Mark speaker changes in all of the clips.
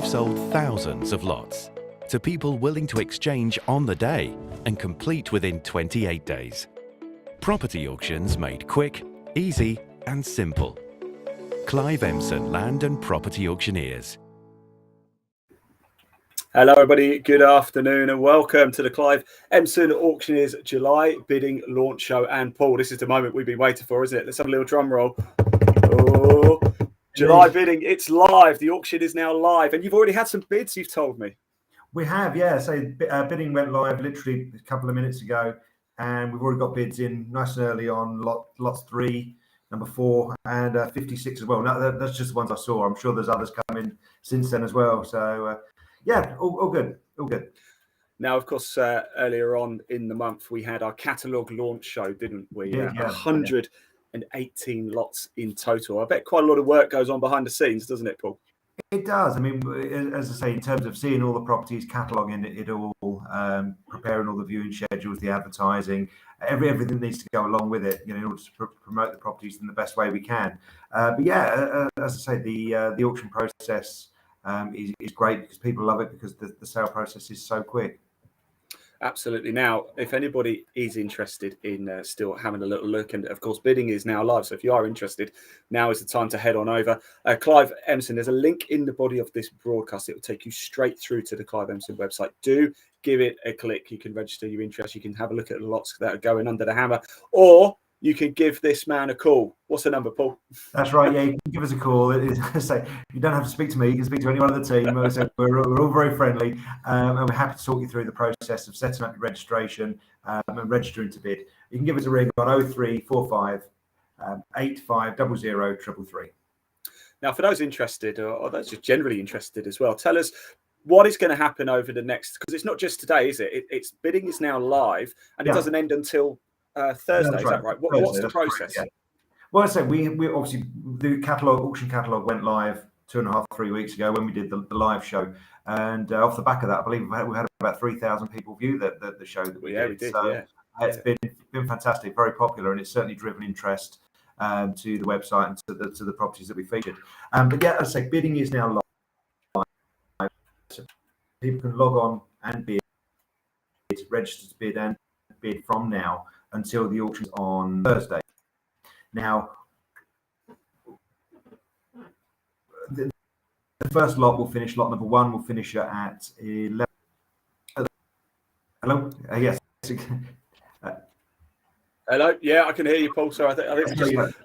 Speaker 1: we've sold thousands of lots to people willing to exchange on the day and complete within 28 days. Property auctions made quick, easy and simple. Clive Emson Land and Property Auctioneers.
Speaker 2: Hello everybody, good afternoon and welcome to the Clive Emson Auctioneers July bidding launch show. And Paul, this is the moment we've been waiting for, isn't it? Let's have a little drum roll. Oh, July bidding, it's live. The auction is now live and you've already had some bids, you've told me.
Speaker 3: We have, yeah. So bidding went live literally a couple of minutes ago and we've already got bids in nice and early on lots 3, number 4 and 56 as well. Now, that's just the ones I saw. I'm sure there's others coming since then as well. So yeah, all good, all good.
Speaker 2: Now, of course, earlier on in the month, we had our catalogue launch show, didn't we?
Speaker 3: Yeah,
Speaker 2: 118 lots in total. I bet quite a lot of work goes on behind the scenes, doesn't it, Paul?
Speaker 3: It does. I mean, as I say, in terms of seeing all the properties, cataloguing it all, preparing all the viewing schedules, the advertising, everything needs to go along with it, in order to promote the properties in the best way we can. But yeah, as I say, the auction process is great because people love it because the sale process is so quick.
Speaker 2: Absolutely. Now, if anybody is interested in still having a little look, and of course, bidding is now live. So if you are interested, now is the time to head on over. Clive Emson, there's a link in the body of this broadcast. It will take you straight through to the Clive Emson website. Do give it a click. You can register your interest. You can have a look at the lots that are going under the hammer, or you can give this man a call. What's the number, Paul?
Speaker 3: That's right. Yeah, you can give us a call. So you don't have to speak to me. You can speak to anyone on the team. So we're all very friendly, and we're happy to talk you through the process of setting up your registration and registering to bid. You can give us a ring on 0345 8500 333.
Speaker 2: Now, for those interested, or those just generally interested as well, tell us what is going to happen over the next, because it's not just today, is it? It's bidding is now live, and it doesn't end until Thursday. Is that right? What's the process?
Speaker 3: Correct, yeah. Well, I say we obviously the auction catalogue went live 2.5, 3 weeks ago when we did the live show, and off the back of that, I believe we had about 3,000 people view the show that we did.
Speaker 2: We did.
Speaker 3: So it's been fantastic, very popular, and it's certainly driven interest to the website and to the properties that we featured. But yeah, as I say, bidding is now live. So people can log on and bid, register to bid and bid from now until the auction's on Thursday. Now, the first lot will finish, lot number 1 will finish at 11. Hello? Yes.
Speaker 2: Hello? Yeah, I can hear you, Paul. Sorry, I think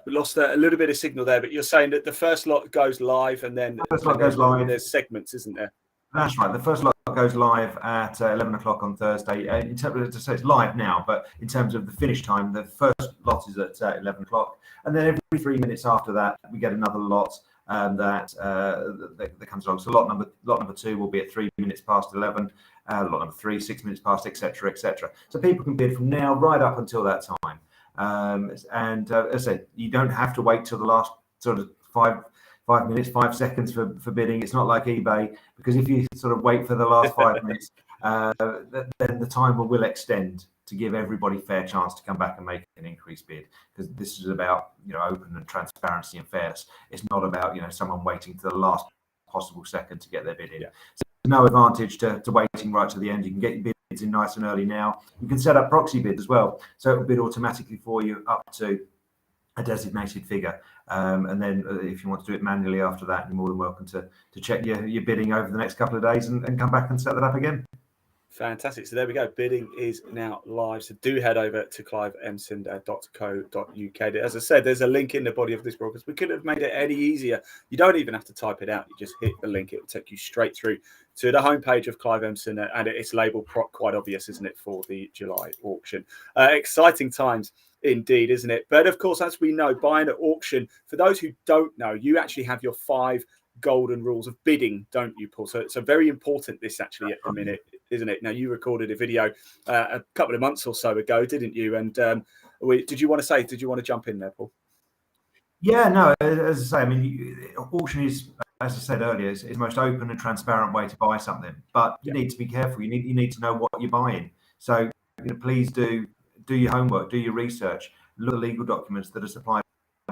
Speaker 2: we lost a little bit of signal there, but you're saying that the first lot goes live and then there's segments, isn't there?
Speaker 3: That's right. The first lot goes live at 11 o'clock on Thursday. In terms of, it's live now, but in terms of the finish time, the first lot is at 11 o'clock. And then every 3 minutes after that, we get another lot that comes along. So lot number 2 will be at 3 minutes past 11. Lot number 3, 6 minutes past, etc., etc. So people can bid from now right up until that time. As I said, you don't have to wait till the last sort of 5 minutes, 5 seconds for bidding. It's not like eBay, because if you sort of wait for the last 5 minutes, then the timer will extend to give everybody fair chance to come back and make an increased bid, because this is about open and transparency and fairness. It's not about someone waiting to the last possible second to get their bid in. Yeah. So there's no advantage to waiting right to the end. You can get your bids in nice and early now. You can set up proxy bids as well, so it will bid automatically for you up to a designated figure, and then if you want to do it manually after that, you're more than welcome to check your bidding over the next couple of days and come back and set that up again.
Speaker 2: Fantastic. So there we go. Bidding is now live. So do head over to cliveemson.co.uk. As I said, there's a link in the body of this broadcast. We couldn't have made it any easier. You don't even have to type it out. You just hit the link. It will take you straight through to the homepage of Clive Emson, and it's labelled quite obvious, isn't it, for the July auction. Exciting times indeed, isn't it? But of course, as we know, buying at auction, for those who don't know, you actually have your 5 golden rules of bidding, don't you, Paul? So it's very important, this actually at the minute, isn't it? Now, you recorded a video a couple of months or so ago, didn't you? And did you want to jump in there, Paul?
Speaker 3: Yeah, no, as I say, I mean, auction is, as I said earlier, is the most open and transparent way to buy something, but you need to be careful. You need to know what you're buying. So please do your homework, do your research, look at the legal documents that are supplied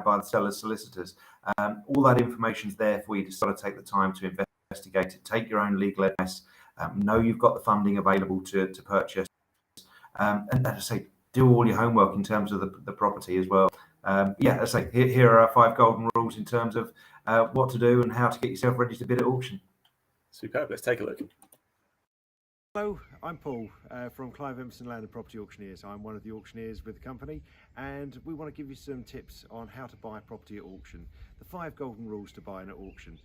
Speaker 3: by the seller's solicitors. All that information is there for you to sort of take the time to investigate it, take your own legal advice, know you've got the funding available to purchase, and as I say, do all your homework in terms of the property as well. As I say, here are our 5 golden rules in terms of what to do and how to get yourself ready to bid at auction.
Speaker 2: Superb. Let's take a look.
Speaker 4: Hello, I'm Paul from Clive Emson Land and Property Auctioneers. I'm one of the auctioneers with the company, and we want to give you some tips on how to buy property at auction. The 5 golden rules to buying at auction.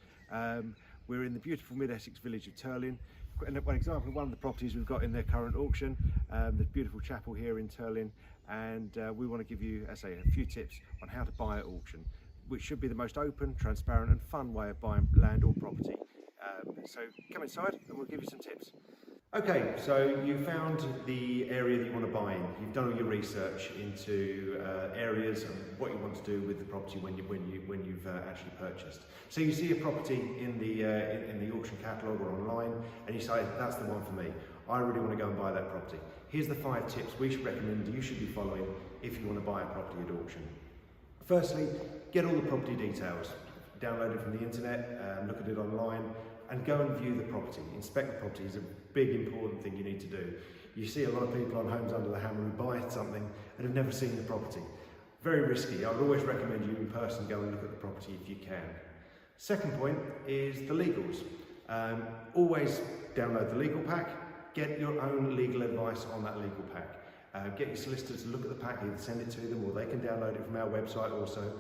Speaker 4: We're in the beautiful mid-Essex village of Turlin. An example of one of the properties we've got in their current auction, the beautiful chapel here in Turlin, and we want to give you, as I say, a few tips on how to buy at auction, which should be the most open, transparent and fun way of buying land or property. So come inside and we'll give you some tips. Okay, so you found the area that you want to buy in. You've done all your research into areas and what you want to do with the property when you've actually purchased. So you see a property in the auction catalogue or online, and you say, that's the one for me. I really want to go and buy that property. Here's the 5 tips we should recommend you should be following if you want to buy a property at auction. Firstly, get all the property details. Download it from the internet, look at it online, and go and view the property. Inspect the property is a big important thing you need to do. You see a lot of people on Homes Under the Hammer who buy something and have never seen the property. Very risky. I would always recommend you in person go and look at the property if you can. Second point is the legals. Always download the legal pack, get your own legal advice on that legal pack. Get your solicitor to look at the pack, either send it to them or they can download it from our website also.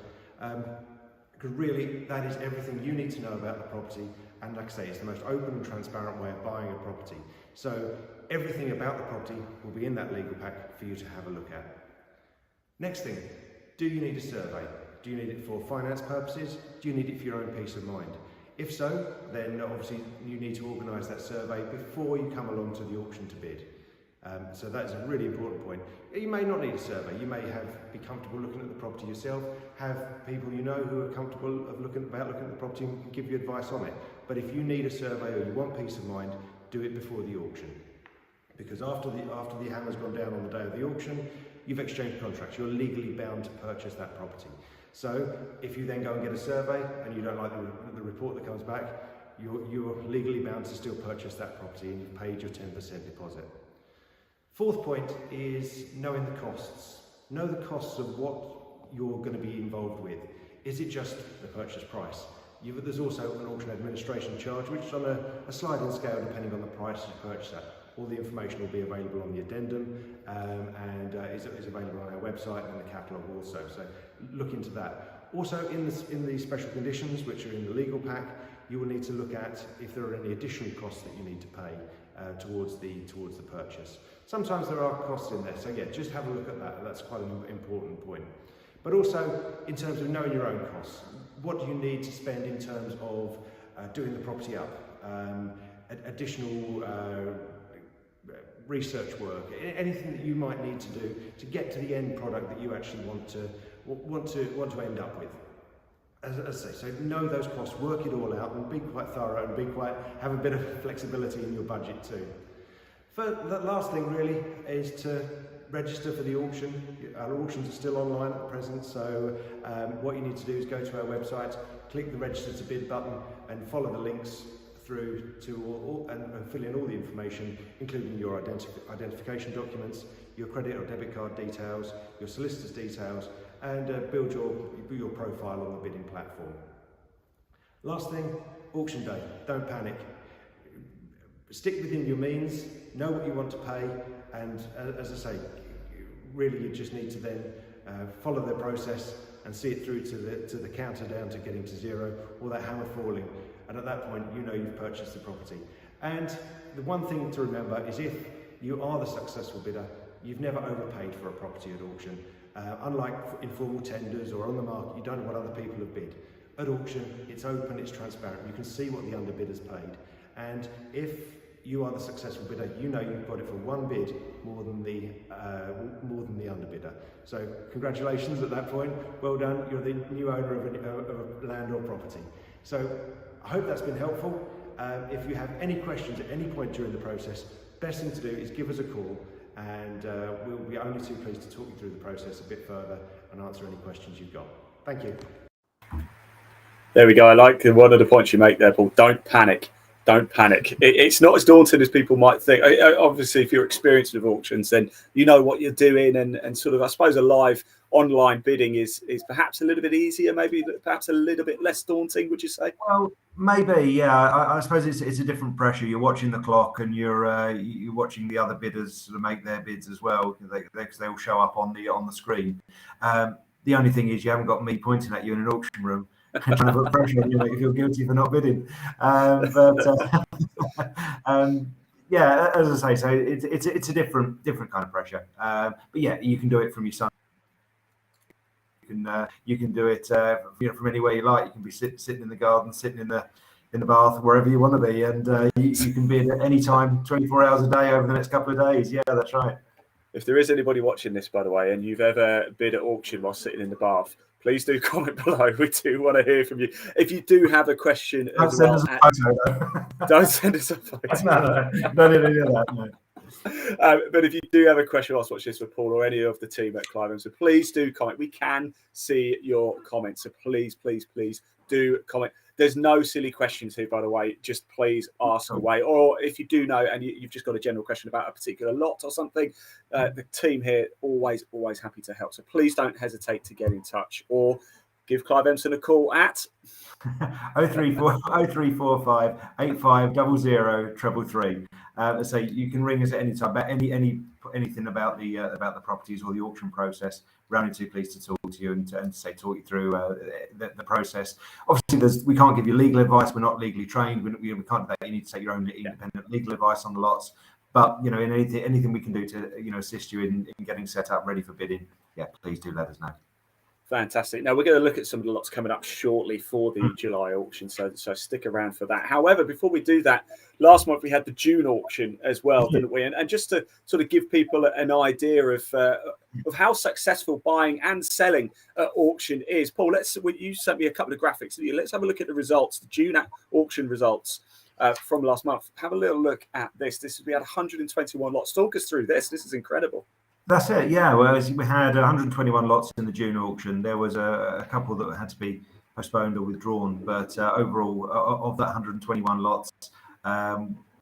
Speaker 4: Because really that is everything you need to know about the property, and like I say, it's the most open and transparent way of buying a property. So everything about the property will be in that legal pack for you to have a look at. Next thing, do you need a survey? Do you need it for finance purposes? Do you need it for your own peace of mind? If so, then obviously you need to organise that survey before you come along to the auction to bid. So that's a really important point. You may not need a survey. You may be comfortable looking at the property yourself, have people you know who are comfortable looking at the property and can give you advice on it. But if you need a survey or you want peace of mind, do it before the auction. Because after the hammer's gone down on the day of the auction, you've exchanged contracts. You're legally bound to purchase that property. So if you then go and get a survey and you don't like the report that comes back, you're legally bound to still purchase that property and you've paid your 10% deposit. Fourth point is knowing the costs. Know the costs of what you're going to be involved with. Is it just the purchase price? There's also an auction administration charge, which is on a sliding scale depending on the price you purchase at. All the information will be available on the addendum and is available on our website and the catalogue also. So look into that. Also in the special conditions, which are in the legal pack, you will need to look at if there are any additional costs that you need to pay towards the purchase. Sometimes there are costs in there, so yeah, just have a look at that. That's quite an important point. But also, in terms of knowing your own costs, what do you need to spend in terms of doing the property up, additional research work, anything that you might need to do to get to the end product that you actually want to end up with. As I say, so know those costs, work it all out, and be quite thorough and have a bit of flexibility in your budget too. The last thing really is to register for the auction. Our auctions are still online at present, so what you need to do is go to our website, click the register to bid button and follow the links through to and fill in all the information, including your identification documents, your credit or debit card details, your solicitor's details, and build your profile on the bidding platform. Last thing, auction day. Don't panic. Stick within your means, know what you want to pay, and as I say, really you just need to then follow the process and see it through to the counter down to getting to zero or that hammer falling, and at that point you know you've purchased the property. And the one thing to remember is if you are the successful bidder, you've never overpaid for a property at auction. Unlike informal tenders or on the market, you don't know what other people have bid. At auction, it's open, it's transparent, you can see what the underbidder's paid, and if you are the successful bidder, you know you've got it for one bid more than the underbidder. So congratulations at that point, well done, you're the new owner of a land or property. So I hope that's been helpful. If you have any questions at any point during the process, best thing to do is give us a call, and we'll be only too pleased to talk you through the process a bit further and answer any questions you've got. Thank you.
Speaker 2: There we go. I like one of the points you make there, Paul. Don't panic. Don't panic. It's not as daunting as people might think. Obviously, if you're experienced with auctions, then you know what you're doing, and sort of, I suppose, a live online bidding is perhaps a little bit easier, maybe perhaps a little bit less daunting. Would you say?
Speaker 3: Well, maybe, yeah. I suppose it's a different pressure. You're watching the clock, and you're watching the other bidders sort of make their bids as well, because they all show up on the screen. The only thing is, you haven't got me pointing at you in an auction room and trying to put pressure on you, make you feel guilty for not bidding. Yeah, as I say, so it's a different kind of pressure. But yeah, you can do it from your son. You can do it from anywhere you like. You can be sitting in the garden, sitting in the bath, wherever you want to be, and you can bid at any time, 24 hours a day over the next couple of days. Yeah, that's right.
Speaker 2: If there is anybody watching this, by the way, and you've ever bid at auction while sitting in the bath, please do comment below. We do want to hear from you. If you do have a question as well, don't send us a photo.
Speaker 3: No.
Speaker 2: But if you do have a question whilst watching this for Paul or any of the team at Clive Emson, please do comment. We can see your comments, so please do comment. There's no silly questions here, by the way. Just please ask away. Or if you do know and you've just got a general question about a particular lot or something, the team here always happy to help. So please don't hesitate to get in touch or give Clive Emson a call at
Speaker 3: 0345 8500 333. So you can ring us at any time about anything about the properties or the auction process. We're only too pleased to talk to you and talk you through the process. Obviously, we can't give you legal advice. We're not legally trained. We can't do that. You need to take your own independent legal advice on the lots. But in anything we can do to assist you in getting set up ready for bidding, yeah, please do let us know.
Speaker 2: Fantastic. Now we're going to look at some of the lots coming up shortly for the July auction, so stick around for that. However, before we do that, last month we had the June auction as well, didn't we? And just to sort of give people an idea of how successful buying and selling at auction is, Paul, you sent me a couple of graphics. Let's have a look at the results, the June auction results from last month. Have a little look at this. We had 121 lots. Talk us through this. This is incredible.
Speaker 3: That's it, yeah. Well, we had 121 lots in the June auction. There was a couple that had to be postponed or withdrawn, but overall, of that 121 lots,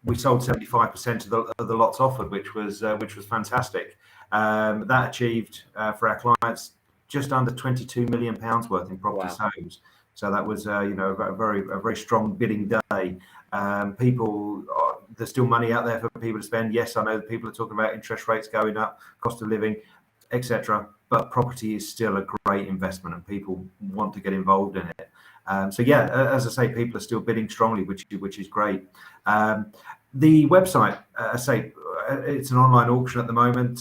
Speaker 3: we sold 75% of the lots offered, which was fantastic. That achieved for our clients just under £22 million worth in property sales. So that was a very strong bidding day. There's still money out there for people to spend. Yes, I know that people are talking about interest rates going up, cost of living, etc. But property is still a great investment, and people want to get involved in it. So yeah, as I say, people are still bidding strongly, which is great. The website, it's an online auction at the moment.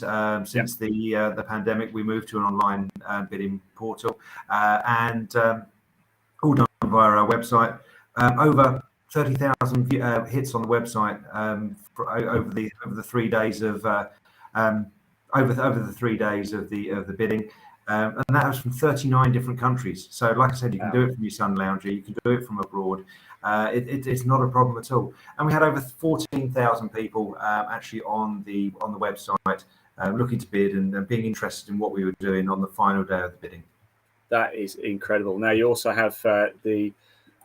Speaker 3: Since the pandemic, we moved to an online bidding portal, and all done via our website. Over 30,000 hits on the website over the 3 days of the bidding, and that was from 39 different countries. So, like I said, you can do it from your sun lounger, you can do it from abroad. It's not a problem at all. And we had over 14,000 people actually on the website looking to bid and being interested in what we were doing on the final day of the bidding.
Speaker 2: That is incredible. Now you also have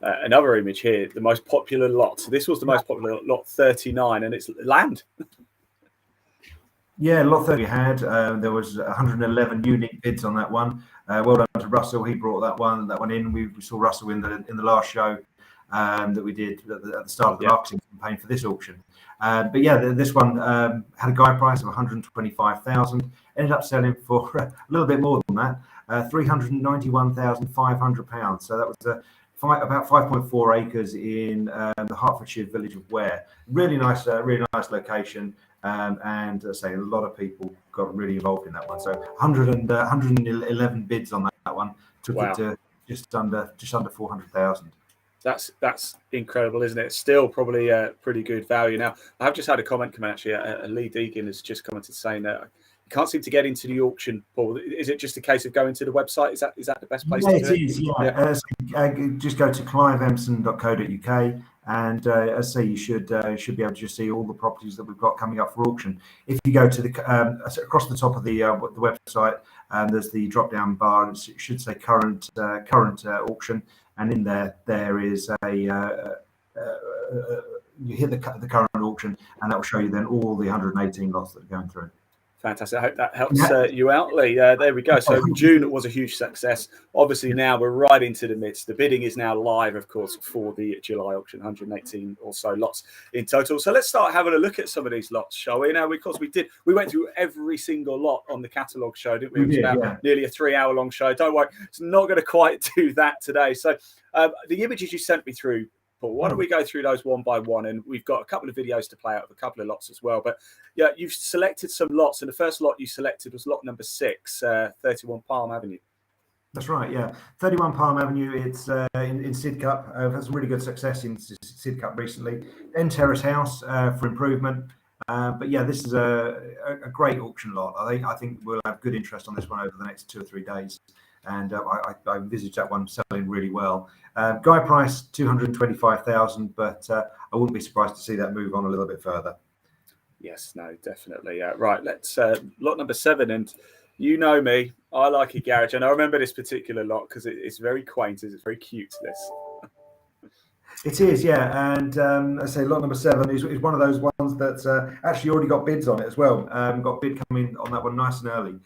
Speaker 2: another image here, the most popular lot. So this was the most popular lot, 39, and it's land.
Speaker 3: Yeah, lot 30 we had. There was 111 unique bids on that one. Well done to Russell. He brought that one in. We saw Russell in the last show that we did at the start of the marketing campaign for this auction. But yeah, this one had a guide price of 125,000. Ended up selling for a little bit more than that, £391,500. So that was about 5.4 acres in the Hertfordshire village of Ware. Really nice location. And say a lot of people got really involved in that one. So 111 bids on that one, took it to just under 400,000.
Speaker 2: That's incredible, isn't it? Still probably a pretty good value. Now, I've just had a comment come in, actually. Lee Deegan has just commented saying that you can't seem to get into the auction, Paul. Is it just a case of going to the website? Is that the best place to do it?
Speaker 3: It is, yeah. Just go to cliveemson.co.uk And as I say, you should be able to just see all the properties that we've got coming up for auction. If you go to the across the top of the website, there's the drop-down bar. And it should say current auction, and in there is you hit the current auction, and that will show you then all the 118 lots that are going through.
Speaker 2: Fantastic. I hope that helps you out, Lee. There we go. So June was a huge success. Obviously, now we're right into the midst. The bidding is now live, of course, for the July auction, 118 or so lots in total. So let's start having a look at some of these lots, shall we? Now, because we went through every single lot on the catalogue show, didn't we? It was about nearly a 3-hour long show. Don't worry, it's not going to quite do that today. So the images you sent me through, Paul, why don't we go through those one by one? And we've got a couple of videos to play out of a couple of lots as well. But yeah, you've selected some lots, and the first lot you selected was lot number 6, 31 Palm Avenue.
Speaker 3: That's right, yeah. 31 Palm Avenue, it's in Sidcup. Had some really good success in Sidcup recently. End Terrace House for improvement. But yeah, this is a great auction lot. I think we'll have good interest on this one over the next 2 or 3 days. And I envisage that one selling really well. Guy price 225,000, but I wouldn't be surprised to see that move on a little bit further.
Speaker 2: Yes, no, definitely. Right, let's lot number 7, and you know me, I like a garage, and I remember this particular lot because it's very quaint, it's very cute. This.
Speaker 3: It is, yeah, and I say lot number 7 is one of those ones that's actually already got bids on it as well. Got bid coming on that one nice and early.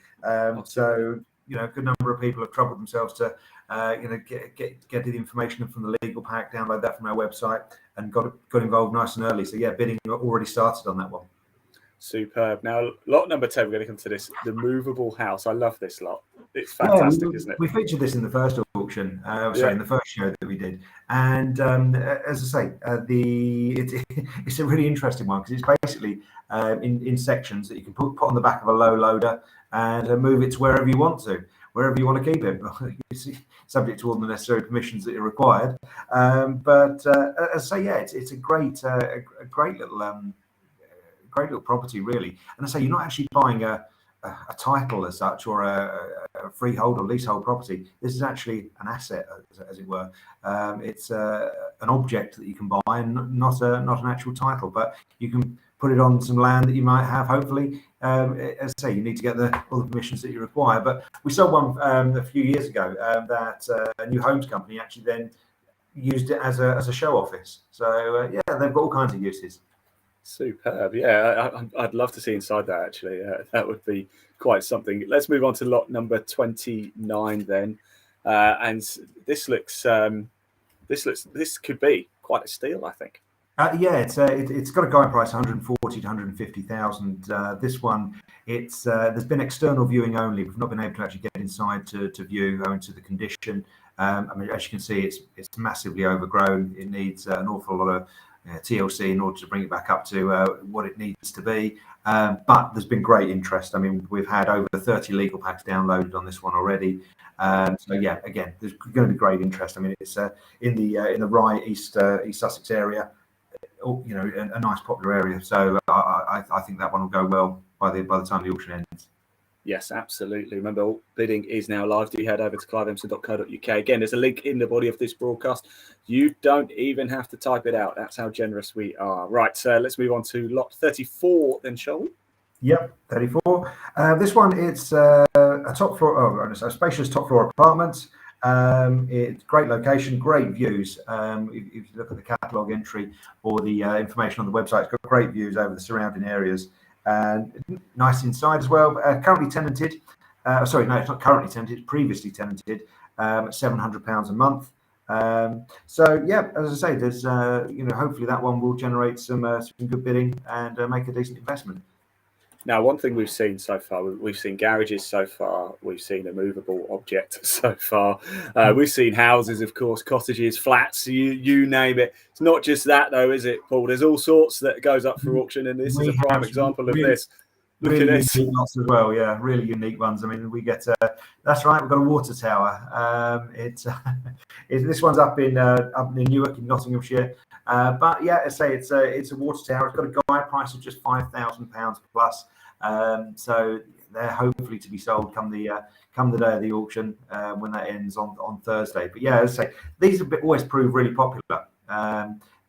Speaker 3: So. A good number of people have troubled themselves to, get the information from the legal pack, download that from our website, and got involved nice and early. So yeah, bidding already started on that one.
Speaker 2: Superb. Now, lot number 10, we're going to come to this, the movable house. I love this lot. It's fantastic, isn't it?
Speaker 3: We featured this in the first auction, in the first show that we did. And as I say, it's a really interesting one because it's basically in sections that you can put on the back of a low loader and move it to wherever you want to keep it. Subject to all the necessary permissions that are required. But as I say, yeah, it's a great little property, really. And I say you're not actually buying a title as such, or a freehold or leasehold property. This is actually an asset, as it were. It's an object that you can buy, and not an actual title. But you can put it on some land that you might have. Hopefully, as I say, you need to get all the permissions that you require. But we sold one a few years ago that a new homes company actually then used it as a show office. So yeah, they've got all kinds of uses.
Speaker 2: Superb. Yeah, I'd love to see inside that, actually. That would be quite something. Let's move on to lot number 29 then. And this could be quite a steal, I think.
Speaker 3: Yeah, it's got a guide price 140 to 150,000. This one, there's been external viewing only. We've not been able to actually get inside to view, owing to the condition. I mean, as you can see, it's massively overgrown. It needs an awful lot of TLC in order to bring it back up to what it needs to be. But there's been great interest. I mean, we've had over 30 legal packs downloaded on this one already. So yeah, again, there's going to be great interest. I mean, it's in the Rye East Sussex area. A nice popular area. So I think that one will go well by the time the auction ends.
Speaker 2: Yes, absolutely. Remember, bidding is now live. Do head over to cliveemson.co.uk. Again, there's a link in the body of this broadcast. You don't even have to type it out. That's how generous we are. Right, so let's move on to lot 34 then, shall we?
Speaker 3: Yep, 34. This one, it's a top floor, a spacious top floor apartment. It's great location, great views. If you look at the catalogue entry or the information on the website, it's got great views over the surrounding areas. And nice inside as well. Currently tenanted. Sorry, no, it's not currently tenanted. It's previously tenanted. £700 a month. So yeah, as I say, there's hopefully that one will generate some good bidding and make a decent investment.
Speaker 2: Now, one thing we've seen so far, we've seen garages so far, we've seen a movable object so far, we've seen houses, of course, cottages, flats, you name it. It's not just that, though, is it, Paul? There's all sorts that goes up for auction, and this is a prime example of this. Look at this.
Speaker 3: Unique lots as well, yeah, really unique ones. I mean, we get that's right. We've got a water tower. This one's up in Newark in Nottinghamshire. But yeah, I say it's a water tower. It's got a guide price of just £5,000 plus. So they're hopefully to be sold come the day of the auction when that ends on Thursday. But yeah, as I say, these always prove really popular.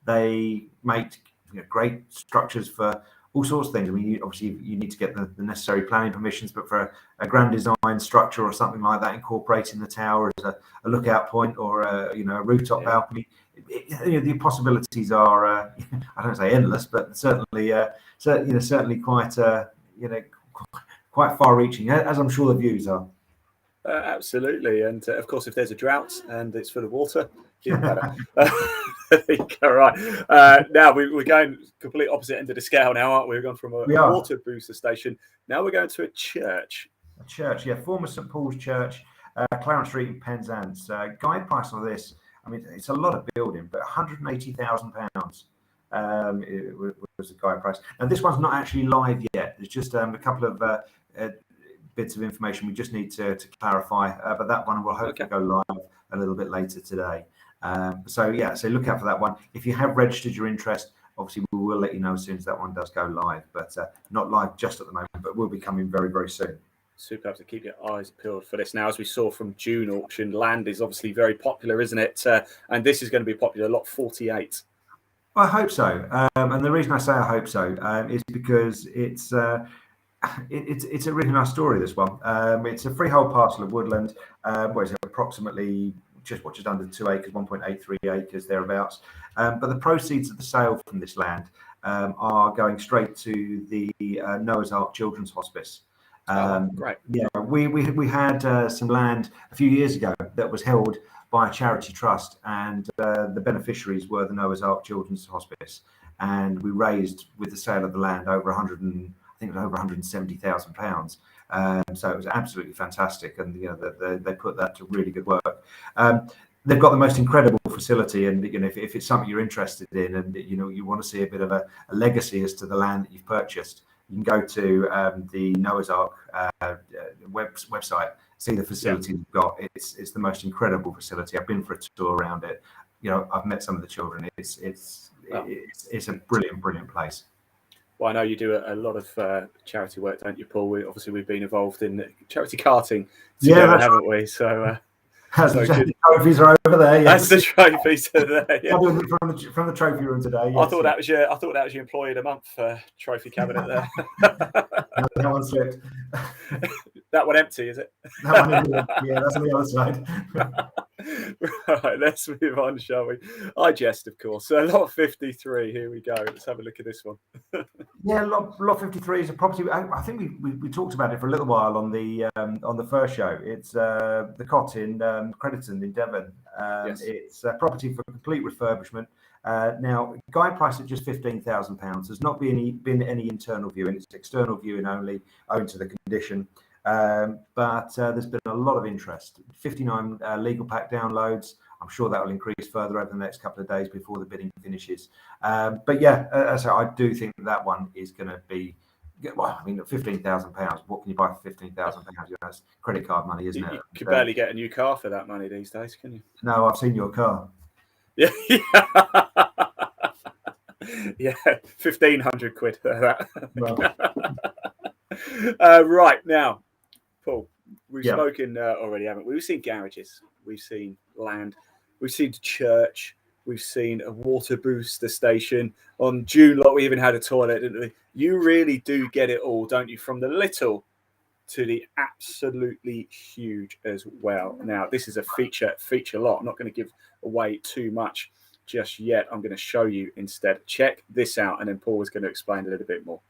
Speaker 3: They make great structures for all sorts of things. I mean, obviously you need to get the necessary planning permissions, but for a grand design structure or something like that, incorporating the tower as a lookout point or a rooftop balcony, the possibilities are I don't say endless, but certainly certainly quite quite far-reaching, as I'm sure the views are.
Speaker 2: Absolutely, and of course, if there's a drought and it's full of water, even better. All right. Now we're going complete opposite end of the scale now, aren't we? We've gone from a water booster station. Now we're going to a church.
Speaker 3: A church, yeah, former St Paul's Church, Clarence Street in Penzance. Guide price on this, I mean, it's a lot of building, but £180,000 was the guide price. And this one's not actually live yet. There's just a couple of bits of information we just need to clarify, but that one will hopefully go live a little bit later today. So look out for that one. If you have registered your interest, obviously we will let you know as soon as that one does go live, but not live just at the moment, but will be coming very, very soon.
Speaker 2: Superb, to keep your eyes peeled for this. Now, as we saw from June auction, land is obviously very popular, isn't it? And this is going to be popular, lot 48.
Speaker 3: I hope so. And the reason I say I hope so is because it's a really nice story, this one. It's a freehold parcel of woodland, where it's approximately just under 2 acres, 1.83 acres, thereabouts. But the proceeds of the sale from this land are going straight to the Noah's Ark Children's Hospice.
Speaker 2: Great.
Speaker 3: Yeah, we had some land a few years ago that was held by a charity trust, and the beneficiaries were the Noah's Ark Children's Hospice. And we raised, with the sale of the land, over £170,000. So it was absolutely fantastic, and they put that to really good work. They've got the most incredible facility, and if it's something you're interested in, and you want to see a bit of a legacy as to the land that you've purchased, you can go to the Noah's Ark website, see the facility we've got. It's the most incredible facility. I've been for a tour around it. I've met some of the children. It's a brilliant place.
Speaker 2: Well, I know you do a lot of charity work, don't you, Paul? We've been involved in charity karting together, haven't we? So,
Speaker 3: the trophies are over there.
Speaker 2: Yes. That's the trophies are there. Yeah.
Speaker 3: From the trophy room today. Yes,
Speaker 2: I thought that was your employee of the month trophy cabinet there.
Speaker 3: That one slipped.
Speaker 2: That one empty, is it?
Speaker 3: That one, yeah, that's on the other side.
Speaker 2: Right, let's move on, shall we? I jest, of course. So lot 53, here we go. Let's have a look at this one.
Speaker 3: Yeah, lot 53 is a property. I think we talked about it for a little while on the first show. It's the Cot in Crediton in Devon.
Speaker 2: Yes.
Speaker 3: It's a property for complete refurbishment. Now, guide price at just £15,000. There's not been any internal viewing. It's external viewing only, owing to the condition. But there's been a lot of interest. 59 legal pack downloads. I'm sure that will increase further over the next couple of days before the bidding finishes. But yeah, so I do think that one is going to be. Well, I mean, £15,000. What can you buy for £15,000? That's credit card money, isn't it?
Speaker 2: You could barely get a new car for that money these days, can you?
Speaker 3: No, I've seen your car.
Speaker 2: Yeah. Yeah, 1,500 quid for that.
Speaker 3: Well.
Speaker 2: Right now, Paul, we've spoken already, haven't we? We've seen garages, we've seen land, we've seen church, we've seen a water booster station. On June lot, we even had a toilet, didn't we? You really do get it all, don't you? From the little to the absolutely huge as well. Now, this is a feature lot. I'm not going to give away too much just yet. I'm going to show you instead. Check this out, and then Paul is going to explain a little bit more.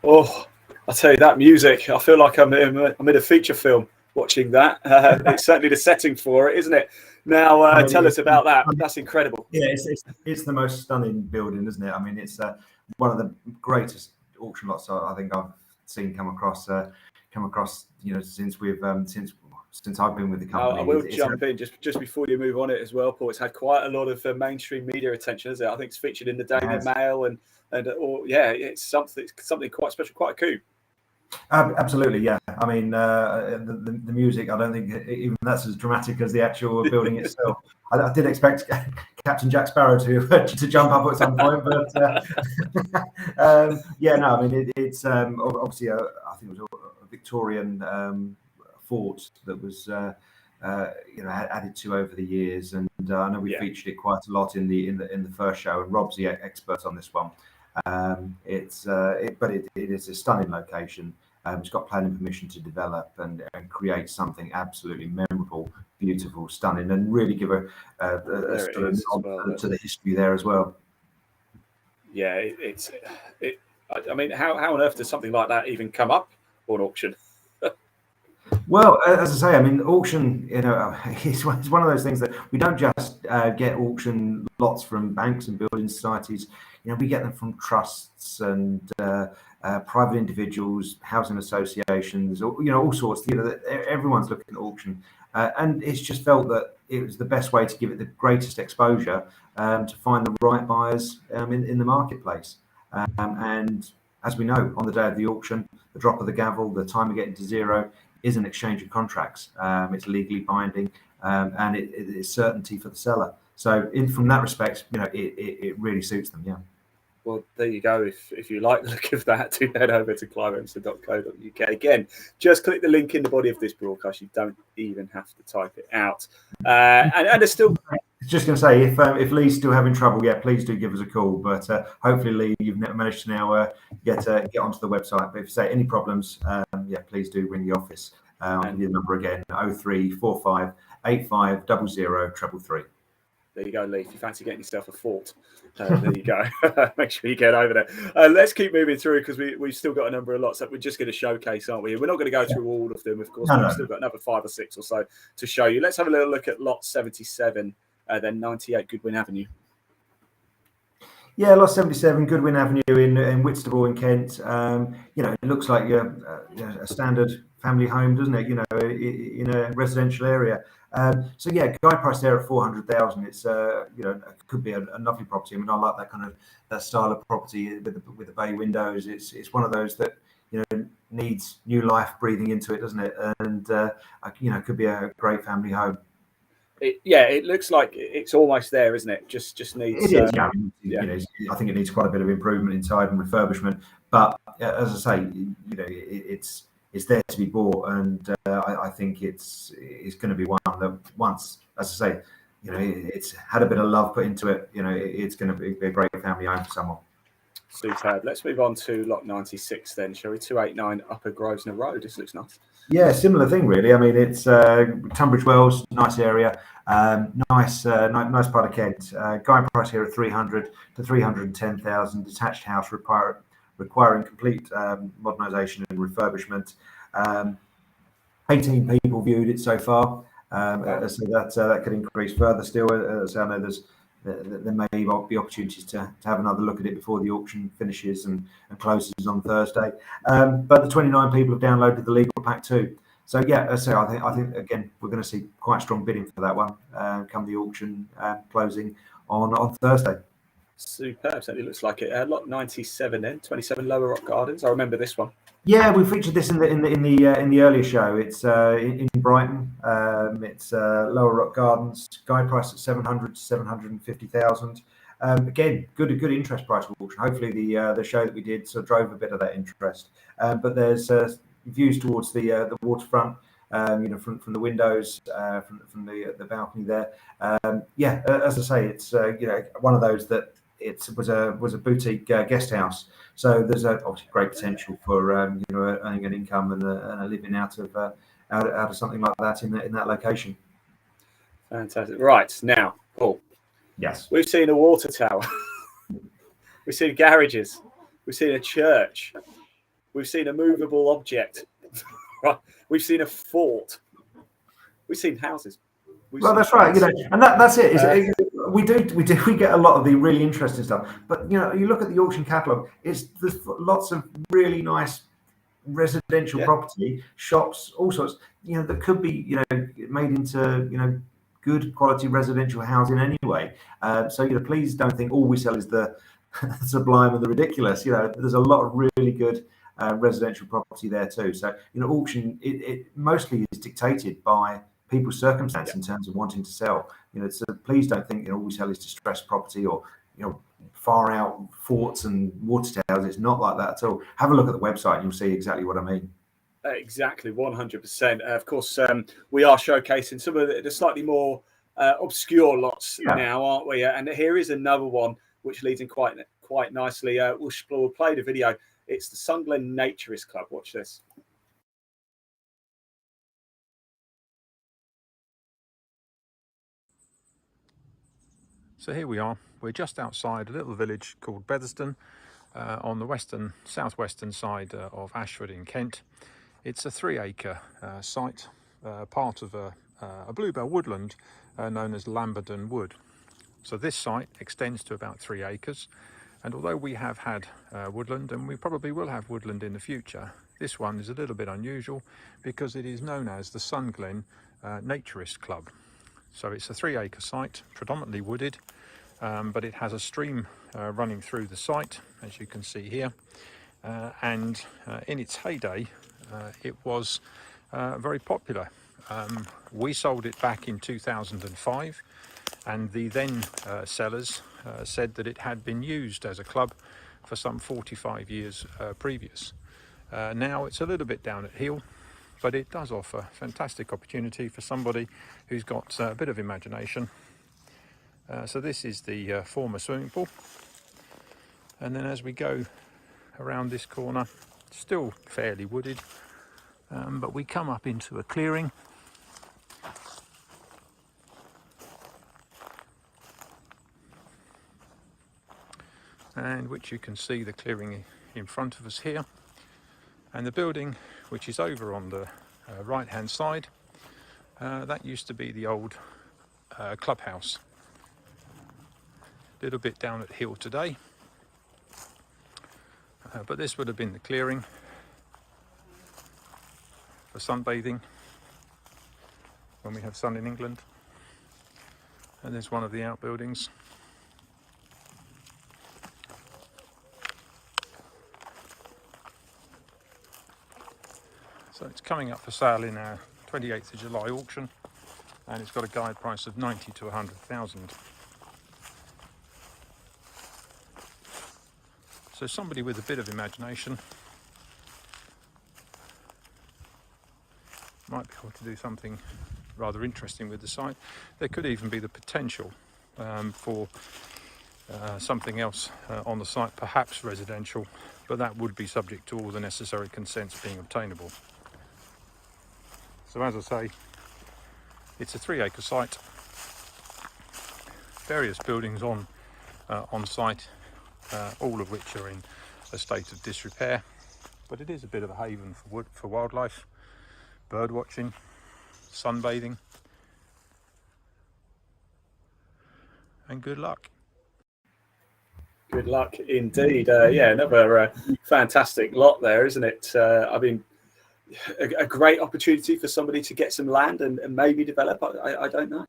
Speaker 2: Oh, I tell you, that music, I feel like I'm in a feature film watching that. It's certainly the setting for it, isn't it? Now,
Speaker 3: I mean,
Speaker 2: tell us about that. That's incredible.
Speaker 3: Yeah, it's the most stunning building, isn't it? I mean, it's one of the greatest auction lots I think I've seen come across. Since I've been with the company.
Speaker 2: I will jump in just before you move on it as well, Paul. It's had quite a lot of mainstream media attention, isn't it? I think it's featured in the Daily Mail and it's something quite special, quite a coup.
Speaker 3: Absolutely, yeah. I mean, the music, I don't think even that's as dramatic as the actual building itself. I did expect Captain Jack Sparrow to jump up at some point, but I mean, it's obviously I think it was a Victorian fort that was added to over the years, and I know we featured it quite a lot in the first show, and Rob's the expert on this one. But it is a stunning location. It's got planning permission to develop and create something absolutely memorable, beautiful, stunning, and really give a sort of nod to the history there as well.
Speaker 2: Yeah, I mean, how on earth does something like that even come up on auction?
Speaker 3: Well, as I say, I mean, auction, it's one of those things that we don't just get auction lots from banks and building societies. We get them from trusts and private individuals, housing associations, all sorts. Everyone's looking at auction, and it's just felt that it was the best way to give it the greatest exposure to find the right buyers in the marketplace. And as we know, on the day of the auction, the drop of the gavel, the time of getting to zero is an exchange of contracts. It's legally binding, and it is certainty for the seller. So, from that respect, it really suits them. Yeah.
Speaker 2: Well, there you go. If you like the look of that, do head over to cliveemson.co.uk. Again, just click the link in the body of this broadcast. You don't even have to type it out. And there's still.
Speaker 3: Just going to say, if Lee's still having trouble, please do give us a call. But hopefully, Lee, you've managed to now get onto the website. But if you say any problems, please do ring the office. I'll give you the number again: 0345 85 00333.
Speaker 2: There you go, Lee. If you fancy getting yourself a fort, there you go. Make sure you get over there. Let's keep moving through because we've still got a number of lots that we're just going to showcase, aren't we? We're not going to go through all of them, of course. We've still got another 5 or 6 or so to show you. Let's have a little look at lot 77, then 98 Goodwin Avenue.
Speaker 3: Yeah, lot 77, Goodwin Avenue in Whitstable in Kent. It looks like a standard family home, doesn't it? In a residential area. Guide price there at 400,000. It's it could be a lovely property. I mean, I like that style of property with the bay windows. It's one of those that needs new life breathing into it, doesn't it? And could be a great family home.
Speaker 2: It looks like it's almost there, isn't it? Just needs.
Speaker 3: It is. I think it needs quite a bit of improvement inside and refurbishment. But as I say, it's there to be bought, and I think it's going to be one that once, as I say, it's had a bit of love put into it. It's going to be a great family home for someone.
Speaker 2: Superb. Let's move on to lot 96 then, shall we? 289 Upper Grosvenor Road. This looks nice.
Speaker 3: Yeah, similar thing really. I mean, it's Tunbridge Wells, nice area, nice part of Kent. Guide price here at 300 to 310,000. Detached house requiring complete modernisation and refurbishment. 18 people viewed it so far. So that could increase further still. So I know there may be opportunities to have another look at it before the auction finishes and closes on Thursday. But the 29 people have downloaded the legal pack too. So I think again we're going to see quite strong bidding for that one come the auction closing on Thursday.
Speaker 2: Superb. Certainly looks like it. Lot 97 then, 27 Lower Rock Gardens. I remember this one.
Speaker 3: Yeah, we featured this in the earlier show. It's in Brighton. It's Lower Rock Gardens. Guide price at 700 to 750,000. Again, good interest price for auction. Hopefully the show that we did sort of drove a bit of that interest. But there's views towards the waterfront. From the windows, from the balcony there. As I say, it's one of those that it was a boutique guest house. So there's obviously great potential for earning an income and a living out of something like that in that location.
Speaker 2: Fantastic. Right now, Paul.
Speaker 3: Yes.
Speaker 2: We've seen a water tower. We've seen garages. We've seen a church. We've seen a movable object. We've seen a fort. We've seen houses.
Speaker 3: Well, that's right. And that's it. We get a lot of the really interesting stuff. But you look at the auction catalogue. There's lots of really nice residential property, shops, all sorts. That could be made into good quality residential housing anyway. So please don't think all we sell is the sublime and the ridiculous. There's a lot of really good residential property there too. So auction it mostly is dictated by people's circumstance in terms of wanting to sell. So please don't think all we sell is distressed property or far out forts and water towers. It's not like that at all. Have a look at the website and you'll see exactly what I mean.
Speaker 2: Exactly, 100%. Of course, we are showcasing some of the slightly more obscure lots now, aren't we? And here is another one which leads in quite nicely. We'll play the video. It's the Sunglen Naturist Club. Watch this.
Speaker 5: So here we are. We're just outside a little village called Betherston on the southwestern side of Ashford in Kent. It's a 3-acre site, part of a bluebell woodland known as Lamberton Wood. So this site extends to about 3 acres, and although we have had woodland, and we probably will have woodland in the future, this one is a little bit unusual because it is known as the Sunglen Naturist Club. So it's a 3-acre site, predominantly wooded, but it has a stream running through the site, as you can see here. And in its heyday, it was very popular. We sold it back in 2005, and the then sellers said that it had been used as a club for some 45 years previous. Now it's a little bit down at heel, but it does offer fantastic opportunity for somebody who's got a bit of imagination. So this is the former swimming pool, and then as we go around this corner, still fairly wooded, but we come up into a clearing. And which you can see the clearing in front of us here, and the building which is over on the right hand side, that used to be the old clubhouse. A little bit down at heel today, but this would have been the clearing for sunbathing when we have sun in England. And there's one of the outbuildings. So it's coming up for sale in our 28th of July auction, and it's got a guide price of 90 to 100,000. So somebody with a bit of imagination might be able to do something rather interesting with the site. There could even be the potential for something else on the site, perhaps residential, but that would be subject to all the necessary consents being obtainable. So as I say, it's a 3-acre site, various buildings on site, all of which are in a state of disrepair, but it is a bit of a haven for wildlife, bird watching, sunbathing, and good luck.
Speaker 2: Good luck indeed. Another fantastic lot there, isn't it? I mean, a great opportunity for somebody to get some land and maybe develop. I don't know.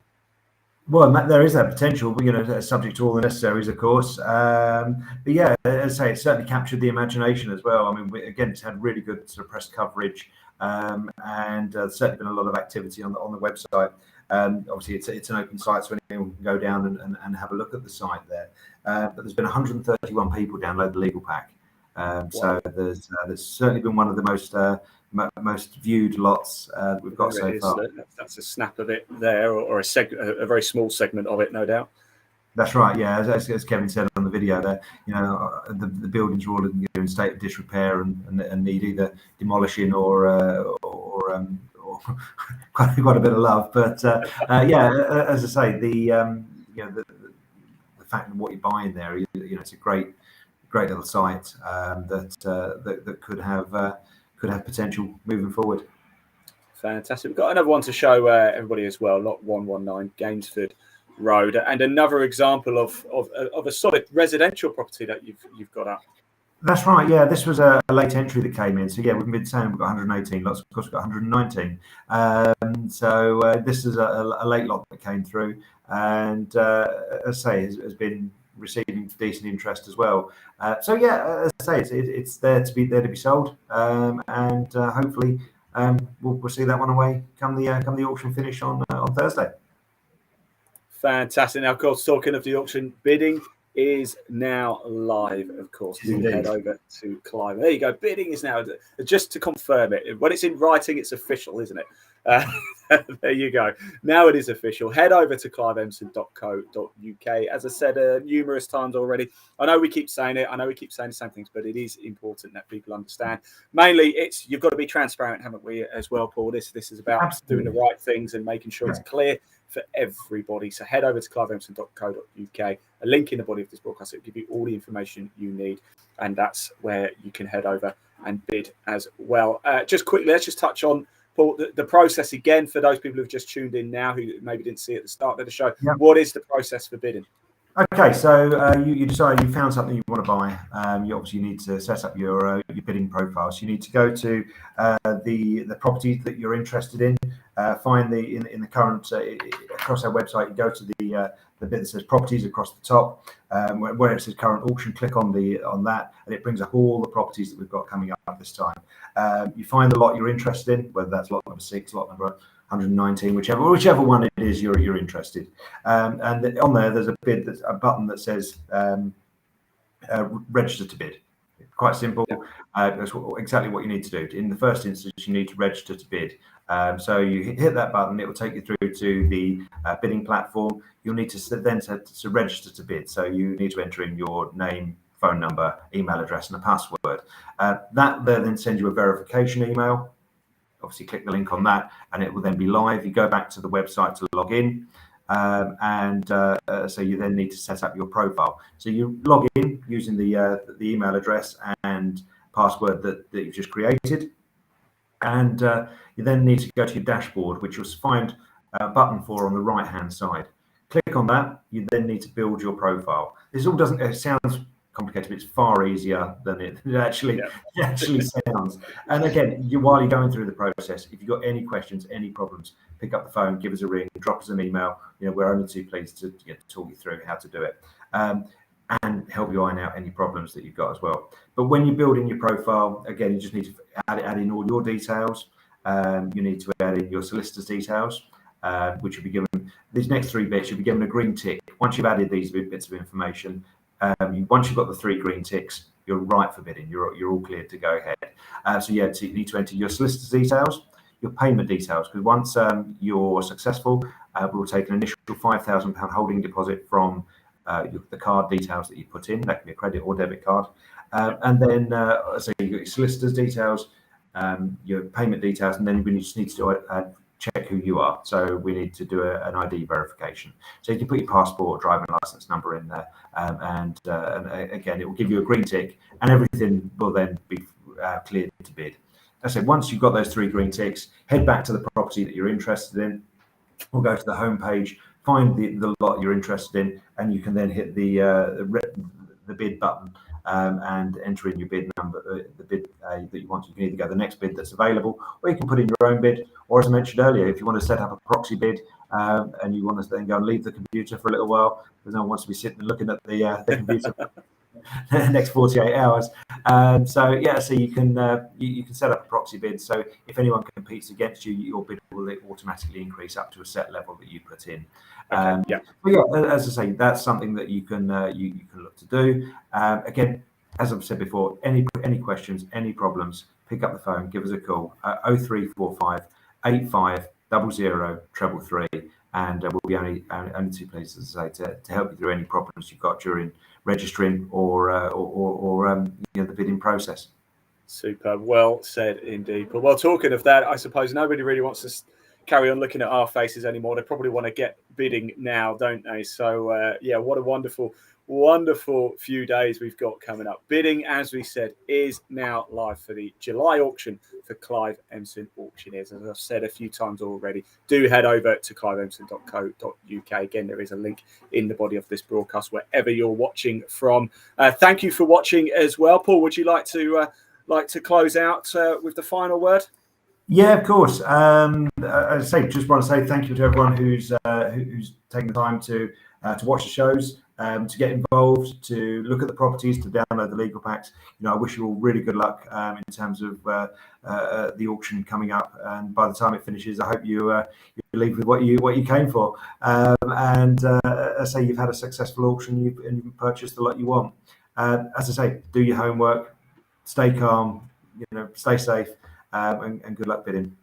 Speaker 3: Well, there is that potential, but subject to all the necessaries, of course. But yeah, as I say, it certainly captured the imagination as well. I mean, again, it's had really good sort of press coverage, and certainly been a lot of activity on the website. Obviously, it's an open site, so anyone can go down and have a look at the site there. But there's been 131 people download the legal pack. So there's certainly been one of the most viewed lots we've got so far.
Speaker 2: That's a snap of it there, or a very small segment of it, no doubt.
Speaker 3: That's right. Yeah, as Kevin said on the video there, the buildings are all in state of disrepair and need either demolishing or quite a bit of love. But as I say, the fact that what you're buying there, it's a great great little site that could have potential moving forward.
Speaker 2: Fantastic. We've got another one to show everybody as well. Lot 119 Gainsford Road, and another example of a solid residential property that you've got up.
Speaker 3: That's right. Yeah, this was a late entry that came in. So yeah, we've been saying we've got 118 lots. Of course, we've got 119. So this is a late lot that came through, and as I say, has been receiving decent interest as well. So yeah, as I say, it's there to be sold, and hopefully we'll see that one away come the auction finish on Thursday.
Speaker 2: Fantastic. Now, of course, talking of the auction, bidding is now live, of course. Do head over to Clive. There you go. Bidding is now, just to confirm it. When it's in writing, it's official, isn't it? There you go. Now it is official. Head over to cliveemson.co.uk. As I said numerous times already, I know we keep saying it. I know we keep saying the same things, but it is important that people understand. Mainly, you've got to be transparent, haven't we, as well, Paul? This is about Absolutely. Doing the right things and making sure it's clear for everybody. So head over to cliveemson.co.uk. A link in the body of this broadcast will give you all the information you need, and that's where you can head over and bid as well. Just quickly, let's just touch on, Paul, the process again for those people who've just tuned in now who maybe didn't see it at the start of the show. Yep. What is the process for bidding?
Speaker 3: Okay, so you decide you found something you want to buy. You obviously need to set up your bidding profile. So you need to go to the property that you're interested in. Find in the current across our website. You go to the bit that says properties across the top, where it says current auction. Click on that, and it brings up all the properties that we've got coming up this time. You find the lot you're interested in, whether that's lot number 6, lot number 119, whichever one it is you're interested. And on there's a button that says register to bid. Quite simple. That's exactly what you need to do. In the first instance, you need to register to bid. So you hit that button, it will take you through to the bidding platform. You'll need to then to register to bid. So you need to enter in your name, phone number, email address, and a password. That then sends you a verification email. Obviously, click the link on that, and it will then be live. You go back to the website to log in, so you then need to set up your profile. So you log in using the email address and password that you've just created, and you then need to go to your dashboard, which you'll find a button for on the right-hand side. Click on that. You then need to build your profile. This all doesn't. It sounds complicated, but it's far easier than it actually sounds. And again, while you're going through the process, if you've got any questions, any problems, pick up the phone, give us a ring, drop us an email. We're only too pleased to talk you through how to do it, and help you iron out any problems that you've got as well. But when you're building your profile, again, you just need to add in all your details. You need to add in your solicitor's details, which will be given. These next 3 bits, you'll be given a green tick. Once you've added these bits of information, once you've got the 3 green ticks, you're right for bidding. You're all cleared to go ahead. So you need to enter your solicitor's details, your payment details, because once you're successful, we'll take an initial £5,000 holding deposit from the card details that you put in. That can be a credit or debit card, and then so you've got your solicitor's details, your payment details, and then we just need to do check who you are. So we need to do an ID verification. So you can put your passport, driving license number in there, and again, it will give you a green tick, and everything will then be cleared to bid. As I said, once you've got those 3 green ticks, head back to the property that you're interested in. We'll go to the home page, find the lot you're interested in, and you can then hit the bid button and enter in your bid number, the bid that you want. You can either go the next bid that's available, or you can put in your own bid. Or as I mentioned earlier, if you want to set up a proxy bid and you want to then go and leave the computer for a little while, because no one wants to be sitting and looking at the computer the next 48 hours. So you can set up a proxy bid. So if anyone competes against you, your bid will automatically increase up to a set level that you put in. But as I say, that's something that you can look to do. Again, as I've said before, any questions, any problems, pick up the phone, give us a call, 0345 85 00 333, and we'll be only too pleased, as I say, to help you through any problems you've got during registering or the bidding process.
Speaker 2: Super, well said indeed. But well, talking of that, I suppose nobody really wants to carry on looking at our faces anymore. They probably want to get bidding now, don't they? So what a wonderful wonderful few days we've got coming up. Bidding, as we said, is now live for the July auction for Clive Emson Auctioneers. As I've said a few times already, do head over to cliveemson.co.uk. Again, there is a link in the body of this broadcast wherever you're watching from. Thank you for watching as well. Paul, would you like to close out with the final word?
Speaker 3: Yeah, of course. As I say, just want to say thank you to everyone who's taken the time to watch the shows, to get involved, to look at the properties, to download the legal packs. You know, I wish you all really good luck in terms of the auction coming up. And by the time it finishes, I hope you leave with what you came for. As I say, you've had a successful auction, and you've purchased the lot you want. As I say, do your homework, stay calm, stay safe. And good luck bidding.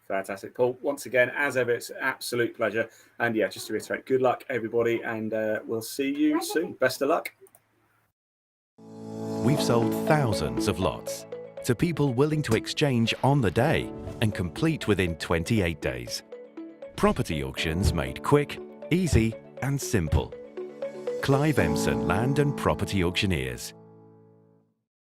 Speaker 2: Fantastic, Paul. Once again, as ever, it's an absolute pleasure. And yeah, just to reiterate, good luck, everybody, and we'll see you soon. Best of luck.
Speaker 1: We've sold thousands of lots to people willing to exchange on the day and complete within 28 days. Property auctions made quick, easy, and simple. Clive Emson Land and Property Auctioneers.